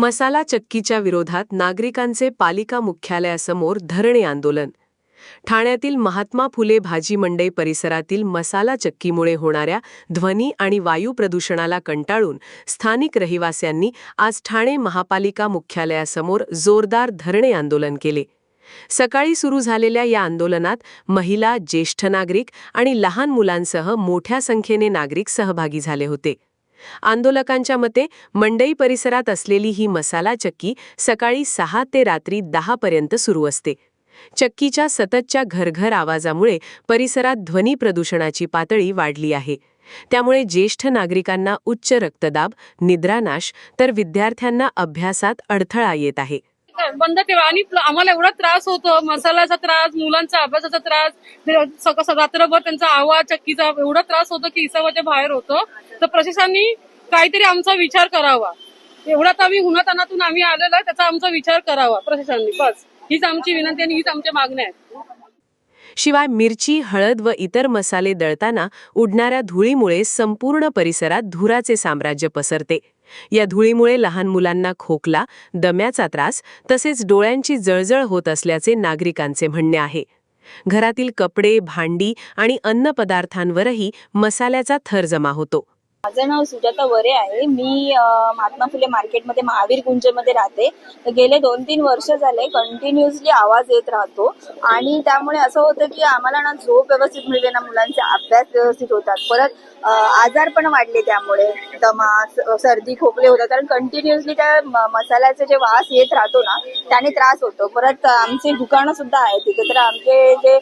मसाला चक्कीच्या विरोधात नागरिकांचे पालिका मुख्यालयासमोर धरणे आंदोलन. ठाण्यातील महात्मा फुले भाजी मंडई परिसरातील मसाला चक्कीमुळे होणाऱ्या ध्वनी आणि वायू प्रदूषणाला कंटाळून स्थानिक रहिवाशांनी आज ठाणे महापालिका मुख्यालयासमोर जोरदार धरणे आंदोलन केले. सकाळी सुरू झालेल्या या आंदोलनात महिला, ज्येष्ठ नागरिक आणि लहान मुलांसह मोठ्या संख्येने नागरिक सहभागी झाले होते. आंदोलकांच्या मते मंडई परिसरात असलेली ही मसाला चक्की सकाळी 6 ते रात्री 10 पर्यंत सुरू असते. चक्कीच्या सततच्या घरघर आवाजामुळे परिसरात ध्वनी प्रदूषणाची पातळी वाढली आहे. त्यामुळे ज्येष्ठ नागरिकांना उच्च रक्तदाब, निद्रानाश तर विद्यार्थ्यांना अभ्यासात अडथळा येत आहे. बंद ठेवा. आणि आम्हाला एवढा त्रास होतो, मसाल्याचा त्रास, मुलांचा अभ्यासाचा त्रास, रात्रभर त्यांचा आवाज, चक्कीचा एवढा त्रास होतो की हिसाबाच्या बाहेर होतो. तर प्रशासनाने काहीतरी आमचा विचार करावा. एवढा तर आम्ही उन्हातानातून आम्ही आलेलो आहे, त्याचा आमचा विचार करावा प्रशासनाने. बस हीच आमची विनंती आणि हीच आमच्या मागण्या आहेत. शिवाय मिरची, हळद व इतर मसाले दळताना उडणाऱ्या धुळीमुळे संपूर्ण परिसरात धुराचे साम्राज्य पसरते. या धुळीमुळे लहान मुलांना खोकला, दम्याचा त्रास तसेच डोळ्यांची जळजळ होत असल्याचे नागरिकांचे म्हणणे आहे. घरातील कपडे, भांडी आणि अन्नपदार्थांवरही मसाल्याचा थर जमा होतो. माझं नाव सुजाता वरे आहे. मी महात्मा फुले मार्केटमध्ये महावीर गुंजेमध्ये राहते. तर गेले 2-3 वर्ष झाले कंटिन्युअसली आवाज येत राहतो आणि त्यामुळे असं होतं की आम्हाला ना झोप व्यवस्थित मिळते ना, मुलांचे अभ्यास व्यवस्थित होतात. परत आजार पण वाढले, त्यामुळे दमा, सर्दी, खोकले होतात. कारण कंटिन्युअसली त्या मसाल्याचा जे वास येत राहतो ना, त्याने त्रास होतो. परत आमचे दुकानं सुद्धा आहेत तिथे. तर आमचे जे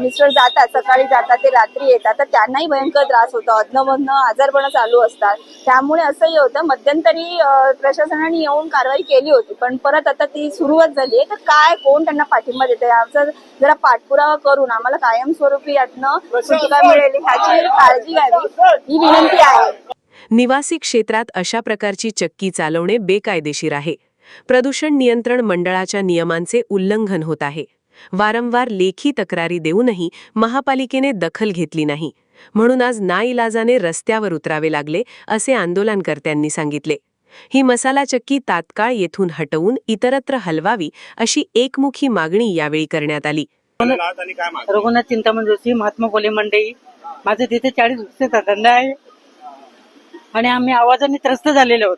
मिस्टर जातात, सकाळी जातात ते रात्री येतात, तर त्यांनाही भयंकर त्रास होतो. अधनं आजार पण चालू असतात. त्यामुळे असंही होतं. मध्यंतरी प्रशासनाने येऊन कारवाई केली होती, पण परत आता ती सुरुवात झाली आहे. तर काय, कोण त्यांना पाठिंबा देते याचा जरा पाठपुरावा करून आम्हाला कायमस्वरूपी यातनं सुटका मिळेल ह्याची काळजी घ्यावी ही विनंती आहे. निवासी क्षेत्रात अशा प्रकारची चक्की चालवणे बेकायदेशीर आहे. प्रदूषण नियंत्रण मंडळाच्या नियमांचे उल्लंघन होत आहे. वारंवार लेखी तक्रारी देऊनही महापालिकेने दखल घेतली नाही. म्हणून आज नाईलाजाने रस्त्यावर उतरावे लागले, असे आंदोलनकर्त्यांनी सांगितले. ही मसाला चक्की तात्काळ येथून हटवून इतरत्र हलवावी, अशी एकमुखी मागणी यावेळी करण्यात आली. रघुनाथ चिंतामण जोशी, महात्मा फुले मंडई. माझं तिथे 40 वर्षाचा धंदा आहे आणि आम्ही आवाजाने त्रस्त झालेलो आहोत.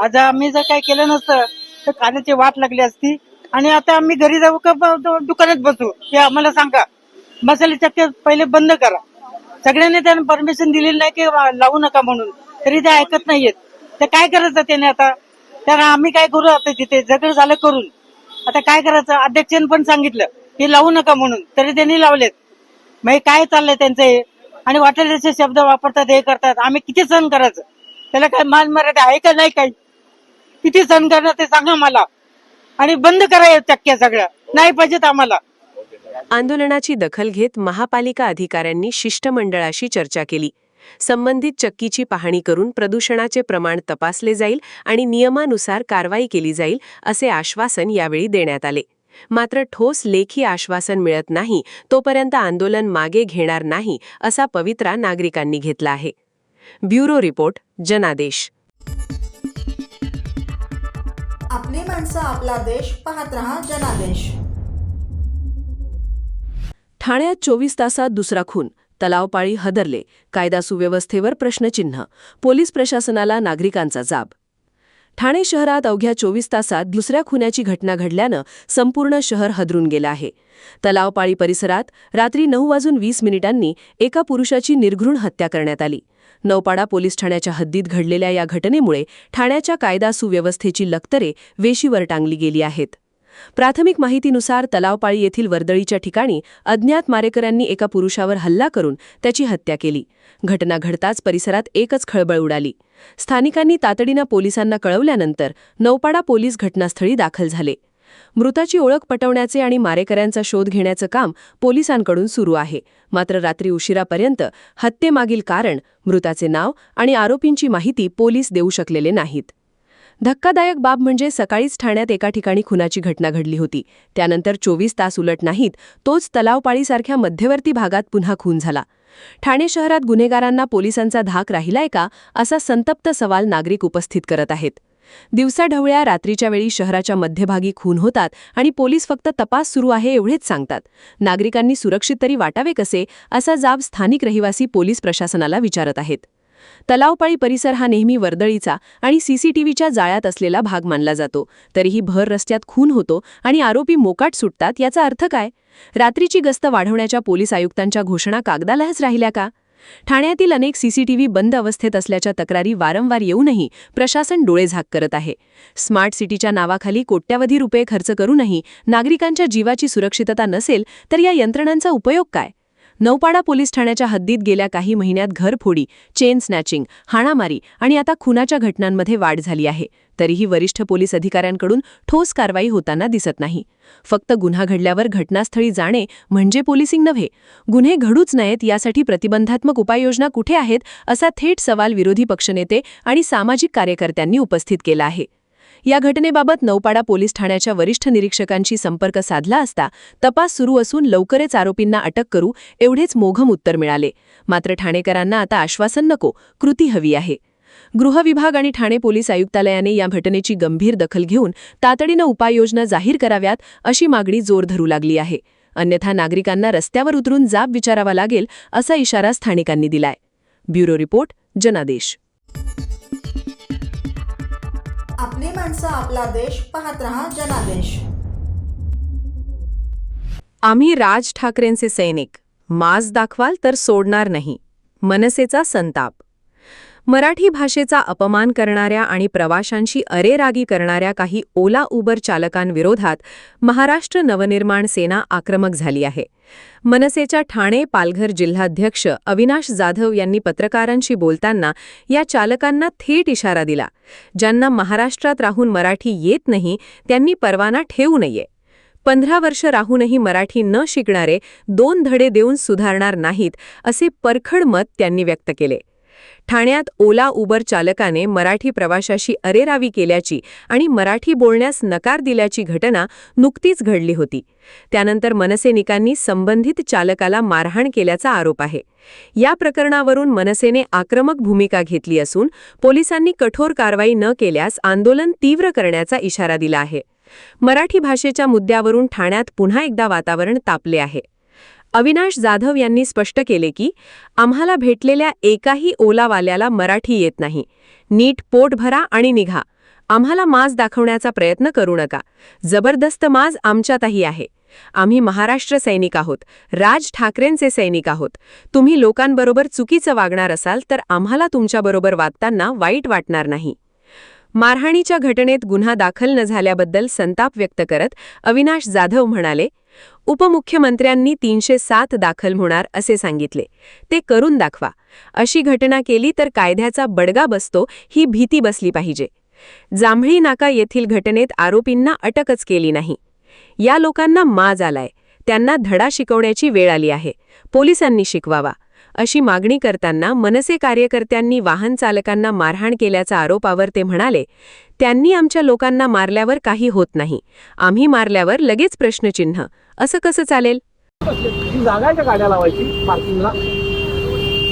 आज आम्ही जर काय केलं नसतं तर कानाची वाट लागली असती आणि आता आम्ही घरी जाऊ का दुकानात बसू, हे आम्हाला सांगा. मसाले चक्की पहिले बंद करा. सगळ्यांनी त्यांना परमिशन दिलेली नाही की लावू नका म्हणून, तरी ते ऐकत नाहीयेत. तर काय करायचं त्याने आता? तर आम्ही काय करू आता? तिथे झगड झालं करून आता काय करायचं? अध्यक्षांनी पण सांगितलं की लावू नका म्हणून, तरी त्यांनी लावलेत. मग काय चाललंय त्यांचं हे? आणि वाटेल तसे शब्द वापरतात, हे करतात. आम्ही किती सहन करायचं? त्याला काय मान मर्यादा आहे का नाही? काही किती सहन करणार ते सांगा मला. आणि बंद करा चक्क्या सगळ्या, नाही पाहिजेत आम्हाला. आंदोलनाची दखल घेत महापालिका अधिकाऱ्यांनी शिष्टमंडळाशी चर्चा केली. संबंधित चक्कीची पाहणी करून प्रदूषणाचे प्रमाण तपासले जाईल आणि नियमानुसार कारवाई केली जाईल, असे आश्वासन यावेळी देण्यात आले. मात्र ठोस लेखी आश्वासन मिळत नाही तोपर्यंत आंदोलन मागे घेणार नाही, असा पवित्रा नागरिकांनी घेतला आहे. ब्युरो रिपोर्ट, जनादेश. आपली माणसं, आपला देश. पाहत रहा जनादेश. ठाण्यात 24 तासात दुसरा खून. तलावपाळी हदरले. कायदा सुव्यवस्थेवर प्रश्नचिन्ह. पोलीस प्रशासनाला नागरिकांचा जाब. ठाणे शहरात अवघ्या 24 तासात दुसऱ्या खुनाची घटना घडल्यानं संपूर्ण शहर हादरून गेलं आहे. तलावपाळी परिसरात रात्री 9:20 एका पुरुषाची निर्घृण हत्या करण्यात आली. नौपाडा पोलीस ठाण्याच्या हद्दीत घडलेल्या या घटनेमुळे ठाण्याच्या कायदा सुव्यवस्थेची लक्तरे वेशीवर टांगली गेली आहेत. प्राथमिक माहितीनुसार तलावपाळी येथील वर्दळीच्या ठिकाणी अज्ञात मारेकऱ्यांनी एका पुरुषावर हल्ला करून त्याची हत्या केली. घटना घडताच परिसरात एकच खळबळ उडाली. स्थानिकांनी तातडीनं पोलिसांना कळवल्यानंतर नौपाडा पोलीस घटनास्थळी दाखल झाले. मृताची ओळख पटवण्याचे आणि मारेकऱ्यांचा शोध घेण्याचं काम पोलिसांकडून सुरू आहे. मात्र रात्री उशिरापर्यंत हत्येमागील कारण, मृताचे नाव आणि आरोपींची माहिती पोलीस देऊ शकलेले नाहीत. धक्कादायक बाब म्हणजे सकाळीच ठाण्यात एका ठिकाणी खुनाची घटना घडली होती. त्यानंतर 24 तास उलट नाहीत, तोच तलावपाळीसारख्या मध्यवर्ती भागात पुन्हा खून झाला. ठाणे शहरात गुन्हेगारांना पोलिसांचा धाक राहिलाय का, असा संतप्त सवाल नागरिक उपस्थित करत आहेत. दिवसाढवळ्या रात्रीच्या वेळी शहराच्या मध्यभागी खून होतात आणि पोलीस फक्त तपास सुरू आहे एवढेच सांगतात. नागरिकांनी सुरक्षित तरी वाटावे कसे, असा जाब स्थानिक रहिवासी पोलीस प्रशासनाला विचारत आहेत. तलावपाळी परिसर हा नेहमी वर्दळीचा आणि सीसीटीव्हीच्या जाळ्यात असलेला भाग मानला जातो. तरीही भर रस्त्यात खून होतो आणि आरोपी मोकाट सुटतात, याचा अर्थ काय? रात्रीची गस्त वाढवण्याच्या पोलीस आयुक्तांच्या घोषणा कागदालाच राहिल्या का? ठाण्यातील अनेक सीसीटीव्ही बंद अवस्थेत असल्याच्या तक्रारी वारंवार येऊनही प्रशासन डोळेझाक करत आहे. स्मार्ट सिटीच्या नावाखाली कोट्यवधी रुपये खर्च करूनही नागरिकांच्या जीवाची सुरक्षितता नसेल तर या यंत्रणांचा उपयोग काय? नौपाडा पोलीस ठाण्याच्या हद्दीत गेल्या काही महिन्यात घरफोडी, चेन स्नॅचिंग, हाणामारी आणि आता खुनाच्या घटनांमध्ये वाढ झाली आहे. तरीही वरिष्ठ पोलीस अधिकाऱ्यांकडून ठोस कारवाई होताना दिसत नाही. फक्त गुन्हा घडल्यावर घटनास्थळी जाणे म्हणजे पोलिसिंग नव्हे. गुन्हे घडूच नयेत यासाठी प्रतिबंधात्मक उपाययोजना कुठे आहेत, असा थेट सवाल विरोधी पक्षनेते आणि सामाजिक कार्यकर्त्यांनी उपस्थित केला आहे. या घटनेबाबत नौपाडा पोलीस ठाण्याच्या वरिष्ठ निरीक्षकांशी संपर्क साधला असता तपास सुरू असून लवकरच आरोपींना अटक करू एवढेच मोघम उत्तर मिळाले. मात्र ठाणेकरांना आता आश्वासन नको, कृती हवी आहे. गृहविभाग आणि ठाणे पोलीस आयुक्तालयाने या घटनेची गंभीर दखल घेऊन तातडीनं उपाययोजना जाहीर कराव्यात, अशी मागणी जोर धरू लागली आहे. अन्यथा नागरिकांना रस्त्यावर उतरून जाब विचारावा लागेल, असा इशारा स्थानिकांनी दिलाय. ब्युरो रिपोर्ट, जनादेश. आपली माणसं, आपला देश. पाहत रहा जनादेश. आम्ही राज ठाकरेंचे सैनिक. माज दाखवाल तर सोडणार नाही. मनसेचा संताप. मराठी भाषेचा अपमान करणाऱ्या आणि प्रवाशांशी अरेरागी करणाऱ्या काही ओला उबर चालकांविरोधात महाराष्ट्र नवनिर्माण सेना आक्रमक झाली आहे. मनसेच्या ठाणे पालघर जिल्हाध्यक्ष अविनाश जाधव यांनी पत्रकारांशी बोलताना या चालकांना थेट इशारा दिला. ज्यांना महाराष्ट्रात राहून मराठी येत नाही त्यांनी परवाना ठेवू नये. 15 वर्ष राहूनही मराठी न शिकणारे 2 धडे देऊन सुधारणार नाहीत, असे परखड मत त्यांनी व्यक्त केले. ठाण्यात ओला उबर चालकाने मराठी प्रवाशाशी अरेरावी केल्याची आणि मराठी बोलण्यास नकार दिल्याची घटना नुकतीच घडली होती. त्यानंतर मनसैनिकांनी संबंधित चालकाला मारहाण केल्याचा आरोप आहे. या प्रकरणावरून मनसेने आक्रमक भूमिका घेतली असून पोलिसांनी कठोर कारवाई न केल्यास आंदोलन तीव्र करण्याचा इशारा दिला आहे. मराठी भाषेच्या मुद्द्यावरून ठाण्यात पुन्हा एकदा वातावरण तापले आहे. अविनाश जाधव यांनी स्पष्ट केले की आम्हाला भेटलेल्या एकाही ओलावाल्याला मराठी येत नाही. नीट पोट भरा आणि निघा. आम्हाला माज दाखवण्याचा प्रयत्न करू नका. जबरदस्त माज आमच्यातही आहे. आम्ही महाराष्ट्र सैनिक आहोत, राज ठाकरेंचे सैनिक आहोत. तुम्ही लोकांबरोबर चुकीचं वागणार असाल तर आम्हाला तुमच्याबरोबर वागताना वाईट वाटणार नाही. मारहाणीच्या घटनेत गुन्हा दाखल न झाल्याबद्दल संताप व्यक्त करत अविनाश जाधव म्हणाले, उपमुख्यमंत्र्यांनी 307 दाखल होणार असे सांगितले. ते करून दाखवा. अशी घटना केली तर कायद्याचा बडगा बसतो, ही भीती बसली पाहिजे. जांभळी नाका येथील घटनेत आरोपींना अटकच केली नाही. या लोकांना माज आलाय. त्यांना धडा शिकवण्याची वेळ आली आहे. पोलिसांनी शिकवावा. अशी मागणी करताना मनसे कार्यकर्त्यांनी वाहन चालकांना मारहाण केल्याच्या आरोपावर ते म्हणाले, त्यांनी आमच्या लोकांना मारल्यावर काही होत नाही. आम्ही मारल्यावर लगेच प्रश्नचिन्ह. असं कसं चालेल? जागायच्या गाड्या लावायची पार्किंगला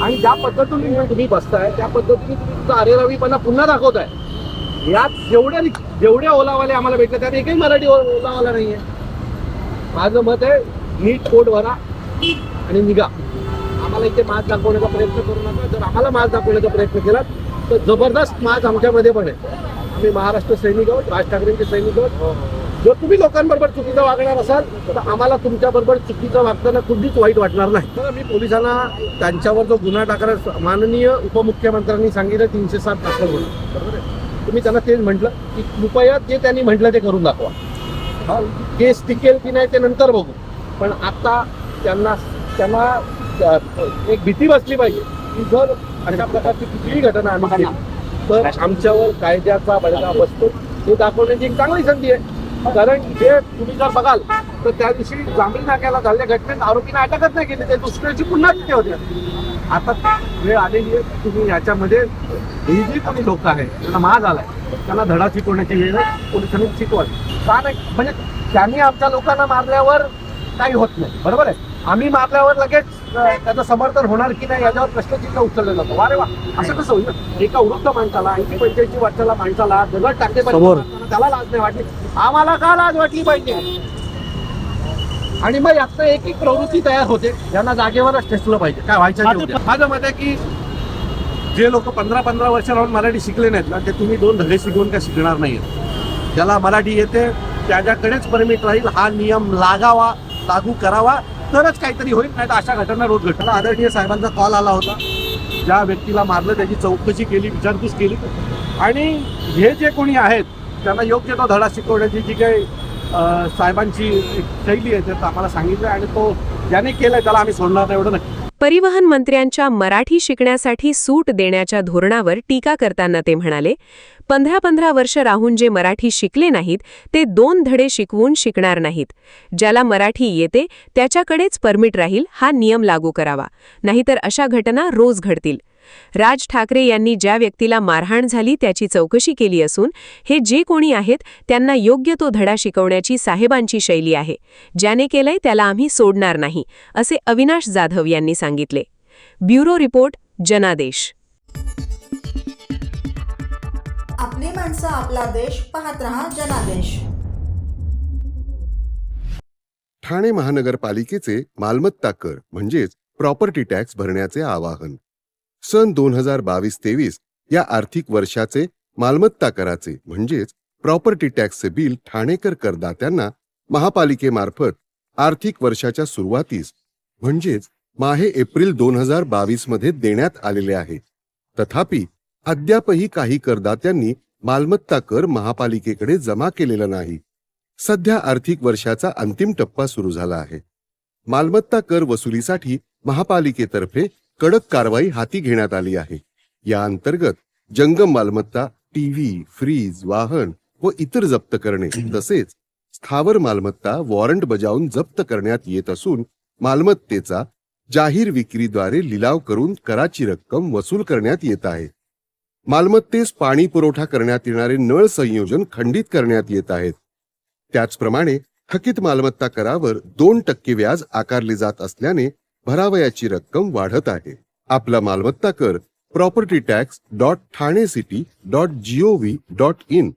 आणि ज्या पद्धतीने तुम्ही बसताय त्या पद्धतीने तुम्ही तुमचा अरेरावीपणा पुन्हा दाखवताय. यात जेवढे ओलावाले आम्हाला भेटले त्यात एकही मराठी ओलावाला नाहीये. माझं मत आहे, नीट पोट भरा आणि निघा. आम्हाला इथे माज दाखवण्याचा प्रयत्न करू नका. जर आम्हाला माज दाखवण्याचा प्रयत्न केला तर जबरदस्त माज आमच्यामध्ये पण आहे. आम्ही महाराष्ट्र सैनिक आहोत, राज ठाकरेंचे सैनिक आहोत. जर तुम्ही लोकांबरोबर चुकीचं वागणार असाल तर आम्हाला तुमच्याबरोबर चुकीचं वागताना कुठलीच वाईट वाटणार नाही. तर मी पोलिसांना त्यांच्यावर जो गुन्हा टाकला, माननीय उपमुख्यमंत्र्यांनी सांगितलं 307 दाखल होईल, बरोबर आहे. तुम्ही त्यांना तेच म्हटलं की कृपया जे त्यांनी म्हटलं ते करून दाखवा. केस टिकेल की नाही ते नंतर बघू, पण आता त्यांना एक भीती बसली पाहिजे की जर अशा प्रकारची कुठलीही घटना आम्ही केली तर आमच्यावर कायद्याचा बडगा बसतो. हे दाखवण्याची एक चांगली संधी आहे. कारण जे तुम्ही जर बघाल तर त्या दिवशी जांभळी नाक्याला झालेल्या घटनेत आरोपींना अटकच नाही केली. ते दुसऱ्याची पुन्हा तिथे होते. आता वेळ आलेली आहे, तुम्ही याच्यामध्ये ही जी कोणी लोक आहेत त्यांना माज आलाय, त्यांना धडा शिकवण्याची वेळ आहे. पोलिसांनी शिकवावी. का नाही? म्हणजे त्यांनी आमच्या लोकांना मारल्यावर काही होत नाही, बरोबर आहे. आम्ही मारल्यावर लगेच त्याचं समर्थन होणार की नाही याच्यावर प्रश्नचिन्ह उचललं जातं. अरे वा, असं कसं होईल? एका वृद्ध माणसाला 80-85 वर्षाला माणसाला दगड टाकले पाहिजे, त्याला लाज नाही वाटली, आम्हाला का लाज वाटली पाहिजे? आणि मग यातनं एक प्रवृत्ती तयार होते, यांना जागेवरच ठेचलं पाहिजे, काय व्हायचं. माझं मत आहे की जे लोक 15-15 वर्ष राहून मराठी शिकले नाहीत ना, ते तुम्ही 2 धडे शिकवून काय शिकणार नाही. ज्याला मराठी येते त्याच्याकडेच परमिट राहील. हा नियम लागू करावा तरच काहीतरी होईल, नाही तर अशा घटना रोज घडतात. आदरणीय साहेबांचा कॉल आला होता, ज्या व्यक्तीला मारलं त्याची चौकशी केली, विचारपूस केली, आणि हे जे कोणी आहेत त्यांना योग्य तो धडा शिकवण्याची जी काही साहेबांची एक शैली आहे त्यात आम्हाला सांगितलं, आणि तो ज्याने केलंय त्याला आम्ही सोडणार नाही, एवढं नक्की. परिवहन मंत्र्यांच्या मराठी शिकण्यासाठी सूट देण्याच्या धोरणावर टीका करताना ते म्हणाले, 15-15 वर्ष राहून जे मराठी शिकले नाहीत ते 2 धडे शिकवून शिकणार नाहीत. ज्याला मराठी येते त्याच्याकडेच परमिट राहील, हा नियम लागू करावा, नाहीतर अशा घटना रोज घडतील. राज ठाकरे यांनी ज्या व्यक्तीला मारहाण झाली त्याची चौकशी केली असून हे जे कोणी आहेत त्यांना योग्य तो धडा शिकवण्याची साहेबांची शैली आहे. ज्याने केलंय त्याला आम्ही सोडणार नाही, असे अविनाश जाधव यांनी सांगितले. ब्युरो रिपोर्ट, जनादेश. आपली माणसं, आपला देश. पाहत रहा जनादेश. ठाणे महानगरपालिकेचे मालमत्ता कर म्हणजेच प्रॉपर्टी टॅक्स भरण्याचे आवाहन. सन 2022-23 या आर्थिक वर्षाचे मालमत्ता कराचे म्हणजेच प्रॉपर्टी टॅक्सचे बिल ठाणेकर करदात्यांना महापालिकेमार्फत आर्थिक वर्षाच्या सुरुवातीस म्हणजेच माहे एप्रिल 2022 मध्ये देण्यात आलेले आहे. तथापि अद्यापही काही करदात्यांनी मालमत्ता कर महापालिकेकडे जमा केलेला नाही. सध्या आर्थिक वर्षाचा अंतिम टप्पा सुरू झाला आहे. मालमत्ता कर वसुलीसाठी महापालिकेतर्फे कडक कारवाई हाती घेण्यात आली आहे. या अंतर्गत जंगम मालमत्ता, टीव्ही, फ्रीज, वाहन व इतर जप्त करणे तसेच स्थावर मालमत्ता वॉरंट बजावून जप्त करण्यात येत असून मालमत्तेचा जाहीर विक्रीद्वारे लिलाव करून कराची रक्कम वसूल करण्यात येत आहे. मालमत्तेस पाणी पुरवठा करण्यात येणारे नळ संयोजन खंडित करण्यात येत आहेत. त्याचप्रमाणे थकीत मालमत्ता करावर 2% व्याज आकारले जात असल्याने भरावयाची रक्कम वाढत आहे. आपला मालमत्ता कर propertytax.thanecity.gov.in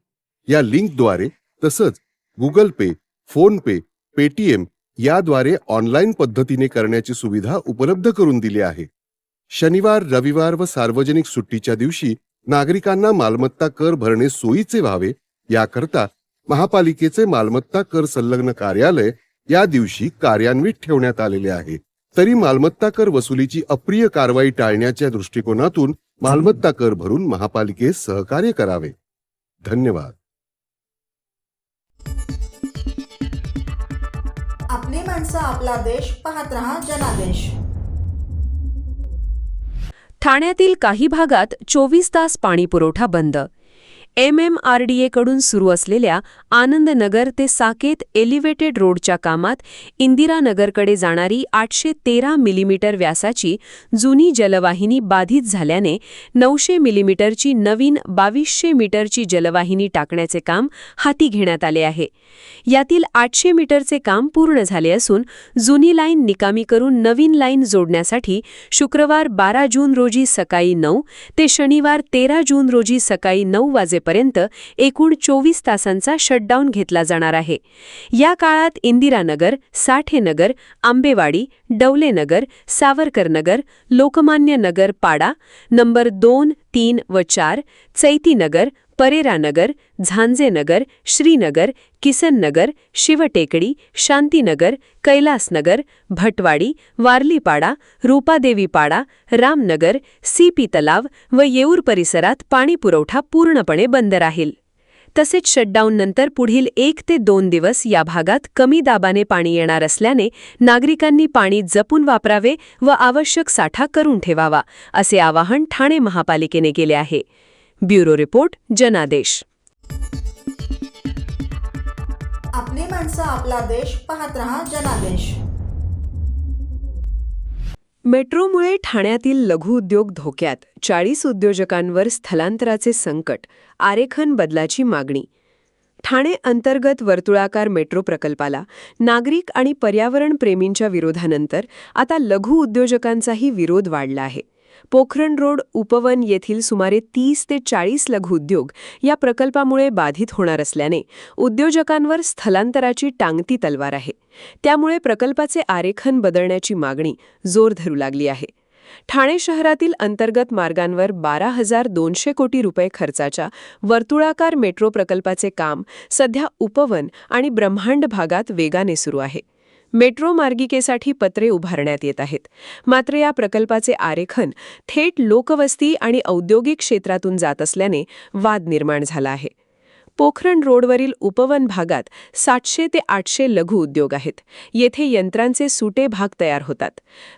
या लिंकद्वारे तसंच गुगल पे, फोन पे, पेटीएम याद्वारे ऑनलाईन पद्धतीने करण्याची सुविधा उपलब्ध करून दिली आहे. शनिवार, रविवार व सार्वजनिक सुट्टीच्या दिवशी नागरिकांना मालमत्ता कर भरणे सोयीचे व्हावे याकरता महापालिकेचे मालमत्ता कर संलग्न कार्यालय या दिवशी कार्यान्वित ठेवण्यात आलेले आहे. तरी मालमत्ता कर वसुलीची अप्रिय कारवाई टाळण्याच्या दृष्टिकोनातून मालमत्ता कर भरून महापालिकेस सहकार्य करावे. धन्यवाद. आपली माणसं, आपला देश. पाहत रहा जनादेश. ठाण्यातील काही भागात 24 तास पाणीपुरवठा बंद. MMRDA कडून सुरू असलेल्या आनंदनगर ते साकेत एलिव्हेटेड रोडच्या कामात इंदिरानगरकडे जाणारी 813 मिलीमीटर व्यासाची जुनी जलवाहिनी बाधित झाल्याने 900 मिलीमीटरची नवीन 2200 मीटरची जलवाहिनी टाकण्याचे काम हाती घेण्यात आले आहे. यातील 800 मीटरचे काम पूर्ण झाले असून जुनी लाईन निकामी करून नवीन लाईन जोडण्यासाठी शुक्रवार 12 जून रोजी सकाळी 9 ते शनिवार 13 जून रोजी सकाळी 9 वाजेपर्यंत एकूण 24 तासांचा शटडाऊन घेतला जाणार आहे. या काळात इंदिरानगर, साठेनगर, आंबेवाडी, डवलेनगर, सावरकरनगर, लोकमान्य नगर पाडा, नंबर 2, 3 व 4, चैतीनगर, परेरानगर, झांजेनगर, श्रीनगर, किसननगर, शिवटेकडी, शांतीनगर, कैलासनगर, भटवाडी, वारलीपाडा, रूपादेवीपाडा, रामनगर, सीपी तलाव व येऊर परिसरात पाणीपुरवठा पूर्णपणे बंद राहील. तसेच शटडाऊननंतर पुढील 1 ते 2 दिवस या भागात कमी दाबाने पाणी येणार असल्याने नागरिकांनी पाणी जपून वापरावे व आवश्यक साठा करून ठेवावा, असे आवाहन ठाणे महापालिकेने केले आहे. ब्युरो रिपोर्ट, जनादेश. आपली माणसं, आपला देश. पाहत रहा जनादेश. मेट्रोमुळे ठाण्यातील लघुउद्योग धोक्यात. 40 उद्योजकांवर स्थलांतराचे संकट. आरेखन बदलाची मागणी. ठाणे अंतर्गत वर्तुळाकार मेट्रो प्रकल्पाला नागरिक आणि पर्यावरण प्रेमींच्या विरोधानंतर आता लघु उद्योजकांचाही विरोध वाढला आहे. पोखरण रोड उपवन येथील सुमारे 30 ते 40 लघुउद्योग या प्रकल्पामुळे बाधित होणार असल्याने उद्योजकांवर स्थलांतराची टांगती तलवार आहे. त्यामुळे प्रकल्पाचे आरेखन बदलण्याची मागणी जोर धरू लागली आहे. ठाणे शहरातील अंतर्गत मार्गांवर 12,200 कोटी रुपये खर्चाच्या वर्तुळाकार मेट्रो प्रकल्पाचे काम सध्या उपवन आणि ब्रह्मांड भागात वेगाने सुरू आहे. मेट्रो मार्गिकेसाठी पत्रे उभारण्यात येत आहेत. मात्र या प्रकल्पाचे आरेखन थेट लोकवस्ती आणि औद्योगिक क्षेत्रातून जात असल्याने वाद निर्माण झाला आहे. पोखरण रोडवरील उपवन भागात 700 ते 800 लघु उद्योग आहेत. येथे यंत्रांचे सुटे भाग तयार होतात.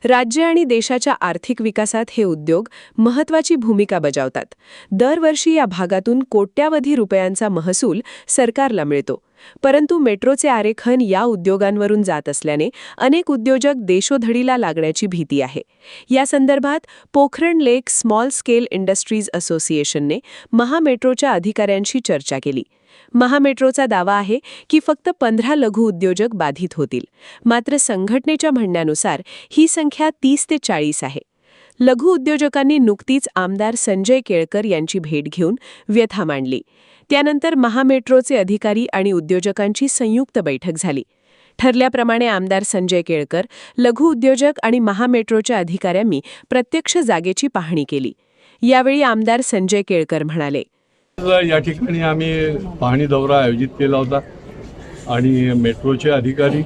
राज्य आणि देशाच्या आर्थिक विकासात हे उद्योग महत्त्वाची भूमिका बजावतात. दरवर्षी या भागातून कोट्यावधी रुपयांचा महसूल सरकारला मिळतो. परंतु मेट्रोचे आरेखन या उद्योगांवरून जात असल्याने अनेक उद्योजक देशोधडीला लागण्याची भीती आहे. या संदर्भात पोखरण लेक स्मॉल स्केल इंडस्ट्रीज असोसिएशनने महामेट्रोच्या अधिकाऱ्यांशी चर्चा केली. महामेट्रोचा दावा आहे की फक्त 15 लघु उद्योजक बाधित होतील. मात्र संघटनेच्या म्हणण्यानुसार ही संख्या 30 ते 40 आहे. लघु उद्योजकांनी नुकतीच आमदार संजय केळकर यांची भेट घेऊन व्यथा मांडली. त्यानंतर महामेट्रोचे अधिकारी आणि उद्योजकांची संयुक्त बैठक झाली. ठरल्याप्रमाणे आमदार संजय केळकर, लघु उद्योजक आणि महामेट्रोच्या अधिकाऱ्यांनी प्रत्यक्ष जागेची पाहणी केली. यावेळी आमदार संजय केळकर म्हणाले, या ठिकाणी आम्ही पाहणी दौरा आयोजित केला होता आणि मेट्रोचे अधिकारी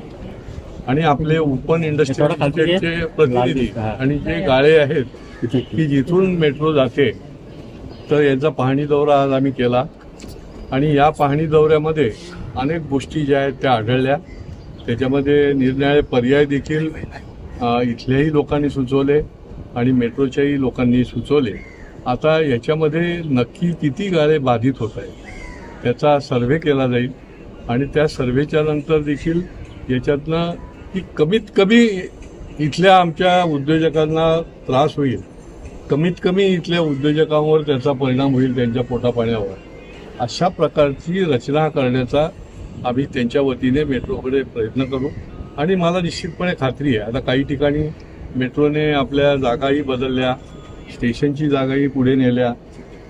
आणि आपले ओपन इंडस्ट्रीचे प्रतिनिधी आणि जे गाळे आहेत की जिथून मेट्रो जाते तर यांचा पाहणी दौरा आज आम्ही केला. आणि या पाहणी दौऱ्यामध्ये अनेक गोष्टी ज्या आहेत त्या आढळल्या. त्याच्यामध्ये निरनिराळे पर्याय देखील इथल्याही लोकांनी सुचवले आणि मेट्रोच्याही लोकांनी सुचवले. आता याच्यामध्ये नक्की किती गाळे बाधित होत आहेत त्याचा सर्व्हे केला जाईल आणि त्या सर्व्हेच्या नंतर देखील याच्यातनं की कमीत कमी इथल्या आमच्या उद्योजकांना त्रास होईल, कमीत कमी इथल्या उद्योजकांवर त्याचा परिणाम होईल, त्यांच्या पोटापाण्यावर, अशा प्रकारची रचना करण्याचा आम्ही त्यांच्या वतीने मेट्रोकडे प्रयत्न करू. आणि मला निश्चितपणे खात्री आहे आता काही ठिकाणी मेट्रोने आपल्या जागाही बदलल्या, स्टेशनची जागाही पुढे नेल्या,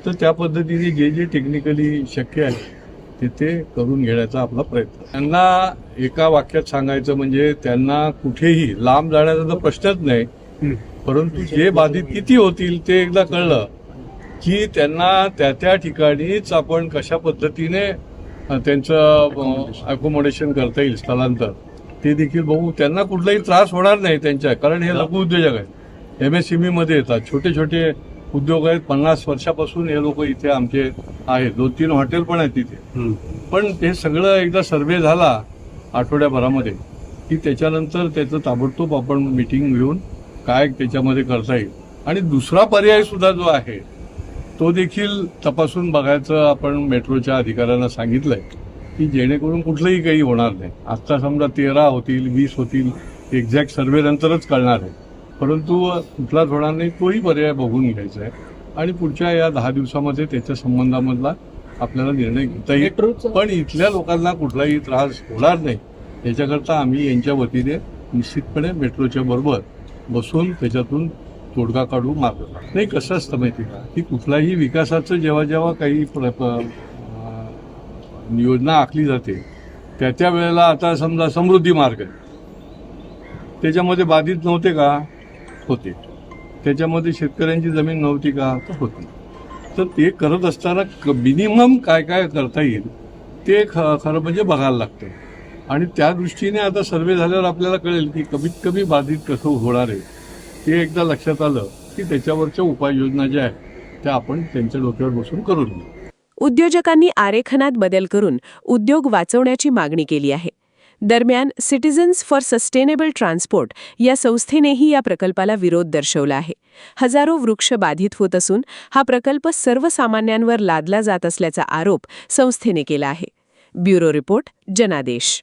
तर त्या पद्धतीने जे जे टेक्निकली शक्य आहे ते करून घेण्याचा आपला प्रयत्न. त्यांना एका वाक्यात सांगायचं म्हणजे त्यांना कुठेही लांब जाण्याचा तर प्रश्नच नाही, परंतु जे बाधित किती होतील ते एकदा कळलं की त्यांना त्या ठिकाणीच आपण कशा पद्धतीने त्यांचं अकोमोडेशन करता येईल, स्थलांतर, ते देखील बघू. त्यांना कुठलाही त्रास होणार नाही त्यांच्या, कारण हे लघु उद्योजक आहेत, MSME येतात, छोटे छोटे उद्योग आहेत. 50 वर्षापासून हे लोक इथे आमचे आहेत. 2-3 हॉटेल पण आहेत तिथे. पण ते सगळं एकदा सर्व्हे झाला आठवड्याभरामध्ये की त्याच्यानंतर त्याचं ताबडतोब आपण मीटिंग घेऊन काय त्याच्यामध्ये करता येईल. आणि दुसरा पर्याय सुद्धा जो आहे तो देखील तपासून बघायचं आपण मेट्रोच्या अधिकाऱ्यांना सांगितलंय की जेणेकरून कुठलंही काही होणार नाही. आत्ता समजा 13 होतील, 20 होतील, एक्झॅक्ट सर्व्हे नंतरच कळणार आहे, परंतु कुठलाच होणार नाही, तोही पर्याय बघून घ्यायचा आहे आणि पुढच्या या 10 दिवसामध्ये त्याच्या संबंधामधला आपल्याला निर्णय घेता येईल. पण इथल्या लोकांना कुठलाही त्रास होणार नाही याच्याकरता आम्ही यांच्या वतीने निश्चितपणे मेट्रोच्या बरोबर बसून त्याच्यातून तोडगा काढू मार्ग. नाही, कसं असतं माहिती का की कुठलाही विकासाचं जेव्हा जेव्हा काही योजना आखली जाते त्या वेळेला आता समजा समृद्धी मार्ग आहे, त्याच्यामध्ये बाधित नव्हते का? होते. त्याच्यामध्ये शेतकऱ्यांची जमीन नव्हती का? होती. तर ते करत असताना मिनिमम काय काय करता येईल ते खरं म्हणजे बघायला लागतं. आणि त्या दृष्टीने आता सर्व्हे झाल्यावर आपल्याला कळेल की कमीत कमी बाधित कसं होणार आहे. ते एकदा लक्षात आलं की त्याच्यावरच्या उपाययोजना ज्या आहेत त्या आपण त्यांच्या डोक्यावर बसून करून घेऊ. उद्योजकांनी आरेखनात बदल करून उद्योग वाचवण्याची मागणी केली आहे. दरम्यान सिटिझन्स फॉर सस्टेनेबल ट्रान्सपोर्ट या संस्थेनेही या प्रकल्पाला विरोध दर्शवला आहे. हजारो वृक्ष बाधित होत असून हा प्रकल्प सर्वसामान्यांवर लादला जात असल्याचा आरोप संस्थेने केला आहे. ब्युरो रिपोर्ट, जनादेश.